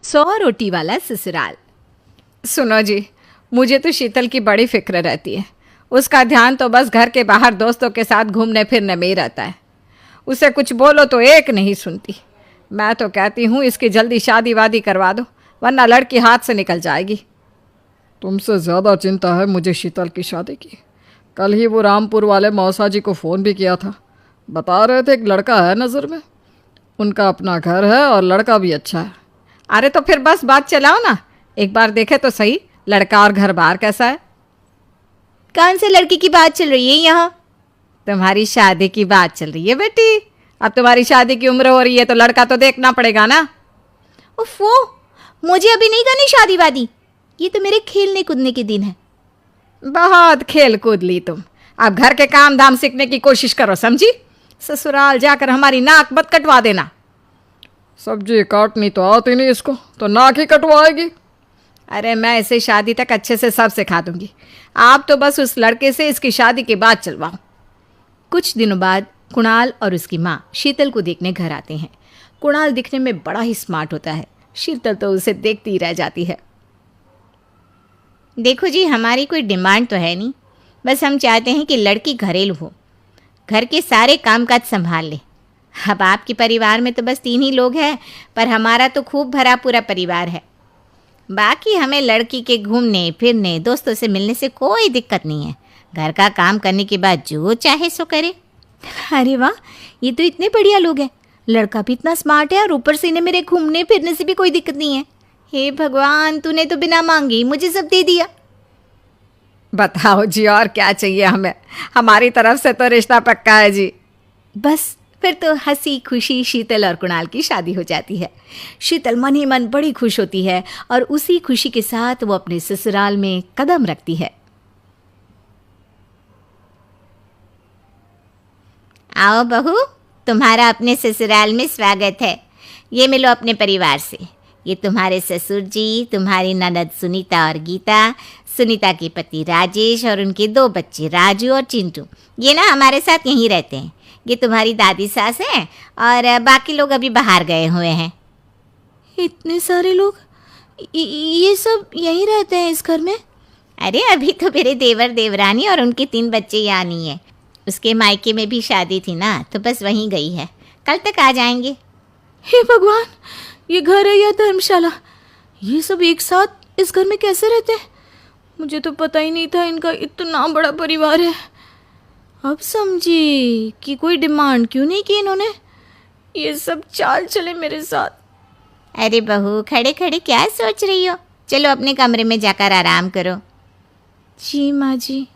100 रोटी वाला ससुराल। सुनो जी, मुझे तो शीतल की बड़ी फिक्र रहती है। उसका ध्यान तो बस घर के बाहर दोस्तों के साथ घूमने फिरने में ही रहता है। उसे कुछ बोलो तो एक नहीं सुनती। मैं तो कहती हूँ इसकी जल्दी शादी वादी करवा दो, वरना लड़की हाथ से निकल जाएगी। तुमसे ज़्यादा चिंता है मुझे शीतल की शादी की। कल ही वो रामपुर वाले मौसा जी को फ़ोन भी किया था। बता रहे थे एक लड़का है नज़र में, उनका अपना घर है और लड़का भी अच्छा है। अरे तो फिर बस बात चलाओ ना, एक बार देखे तो सही लड़का और घर बार कैसा है। कौन से लड़की की बात चल रही है यहाँ? तुम्हारी शादी की बात चल रही है बेटी। अब तुम्हारी शादी की उम्र हो रही है तो लड़का तो देखना पड़ेगा ना। उफ़ो, मुझे अभी नहीं करनी शादी वादी। ये तो मेरे खेलने कूदने के दिन है। बहुत खेल कूद ली तुम, अब घर के काम धाम सीखने की कोशिश करो, समझी? ससुराल जाकर हमारी नाक मत कटवा देना। सब्जी काटनी तो आती नहीं इसको, तो नाक ही कटवाएगी। अरे मैं इसे शादी तक अच्छे से सब सिखा दूंगी। आप तो बस उस लड़के से इसकी शादी के बाद चलवाओ। कुछ दिनों बाद कुणाल और उसकी माँ शीतल को देखने घर आते हैं। कुणाल दिखने में बड़ा ही स्मार्ट होता है, शीतल तो उसे देखती ही रह जाती है। देखो जी, हमारी कोई डिमांड तो है नहीं, बस हम चाहते हैं कि लड़की घरेलू हो, घर के सारे कामकाज संभाल ले। अब आपके परिवार में तो बस 3 ही लोग हैं, पर हमारा तो खूब भरा पूरा परिवार है। बाकी हमें लड़की के घूमने फिरने दोस्तों से मिलने से कोई दिक्कत नहीं है। घर का काम करने के बाद जो चाहे सो करे। अरे वाह, ये तो इतने बढ़िया लोग हैं। लड़का भी इतना स्मार्ट है और ऊपर से इन्हें मेरे घूमने फिरने से भी कोई दिक्कत नहीं है। हे भगवान, तूने तो बिना मांगे ही मुझे सब दे दिया। बताओ जी, और क्या चाहिए हमें? हमारी तरफ से तो रिश्ता पक्का है जी। बस फिर तो हंसी खुशी शीतल और कुणाल की शादी हो जाती है। शीतल मन ही मन बड़ी खुश होती है और उसी खुशी के साथ वो अपने ससुराल में कदम रखती है। आओ बहू, तुम्हारा अपने ससुराल में स्वागत है। ये मिलो अपने परिवार से। ये तुम्हारे ससुर जी, तुम्हारी ननद सुनीता और गीता, सुनीता के पति राजेश और उनके 2 बच्चे राजू और चिंटू। ये ना हमारे साथ यहीं रहते हैं। ये तुम्हारी दादी सास हैं और बाकी लोग अभी बाहर गए हुए हैं। इतने सारे लोग, ये सब यहीं रहते हैं इस घर में? अरे अभी तो मेरे देवर देवरानी और उनके 3 बच्चे यहाँ नहीं है। उसके मायके में भी शादी थी ना, तो बस वहीं गई है, कल तक आ जाएंगे। हे भगवान, ये घर है या धर्मशाला? ये सब एक साथ इस घर में कैसे रहते हैं? मुझे तो पता ही नहीं था इनका इतना बड़ा परिवार है। अब समझी कि कोई डिमांड क्यों नहीं की इन्होंने। ये सब चाल चले मेरे साथ। अरे बहू, खड़े खड़े क्या सोच रही हो? चलो अपने कमरे में जाकर आराम करो। जी माँ जी।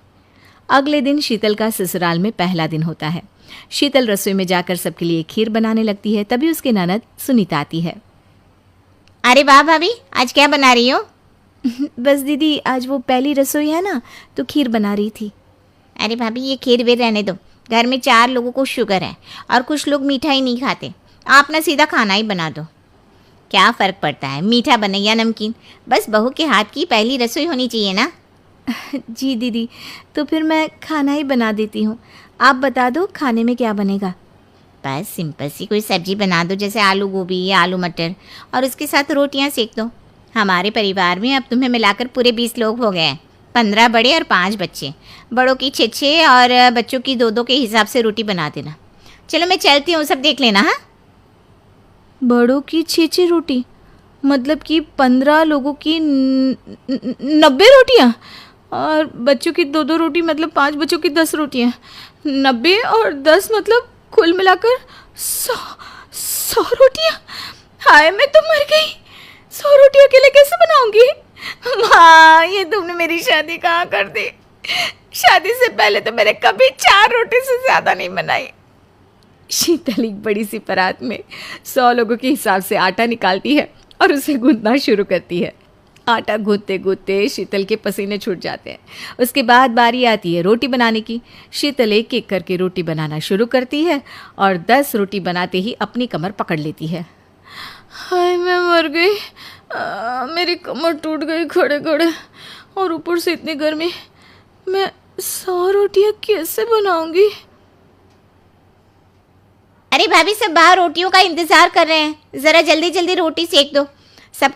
अगले दिन शीतल का ससुराल में पहला दिन होता है। शीतल रसोई में जाकर सबके लिए खीर बनाने लगती है। तभी उसकी ननद सुनीता आती है। अरे वाह भाभी, आज क्या बना रही हो? बस दीदी, आज वो पहली रसोई है ना, तो खीर बना रही थी। अरे भाभी, ये खीर वीर रहने दो। घर में 4 लोगों को शुगर है और कुछ लोग मीठा ही नहीं खाते। आप ना सीधा खाना ही बना दो। क्या फ़र्क पड़ता है मीठा बने या नमकीन, बस बहू के हाथ की पहली रसोई होनी चाहिए ना। जी दीदी, तो फिर मैं खाना ही बना देती हूँ। आप बता दो खाने में क्या बनेगा? बस सिंपल सी कोई सब्जी बना दो, जैसे आलू गोभी या आलू मटर, और उसके साथ रोटियां सेक दो। हमारे परिवार में अब तुम्हें मिलाकर पूरे 20 लोग हो गए हैं। 15 बड़े और 5 बच्चे। बड़ों की 6 और बच्चों की 2 के हिसाब से रोटी बना देना। चलो मैं चलती हूँ, सब देख लेना। हाँ, बड़ों की 6 रोटी, मतलब कि 15 लोगों की 90 रोटियाँ, और बच्चों की 2 रोटी, मतलब 5 बच्चों की 10 रोटियाँ। 90 और 10 मतलब कुल मिलाकर 100 रोटियाँ। हाय, मैं तो मर गई। 100 रोटी अकेले कैसे बनाऊंगी? माँ, ये तुमने मेरी शादी कहाँ कर दी? शादी से पहले तो मैंने कभी 4 रोटी से ज़्यादा नहीं बनाई। शीतल एक बड़ी सी परात में 100 लोगों के हिसाब से आटा निकालती है और उसे गूंथना शुरू करती है। आटा गूंथते गूंथते शीतल के पसीने छूट जाते हैं। उसके बाद बारी आती है रोटी बनाने की। शीतल एक एक करके रोटी बनाना शुरू करती है और 10 रोटी बनाते ही अपनी कमर पकड़ लेती है। हाय, मैं मर गई। मेरी कमर टूट गई खड़े खड़े, और ऊपर से इतनी गर्मी। मैं 100 रोटियाँ कैसे बनाऊंगी? अरे भाभी, सब बाहर रोटियों का इंतजार कर रहे हैं। ज़रा जल्दी जल्दी रोटी सेक दो। सब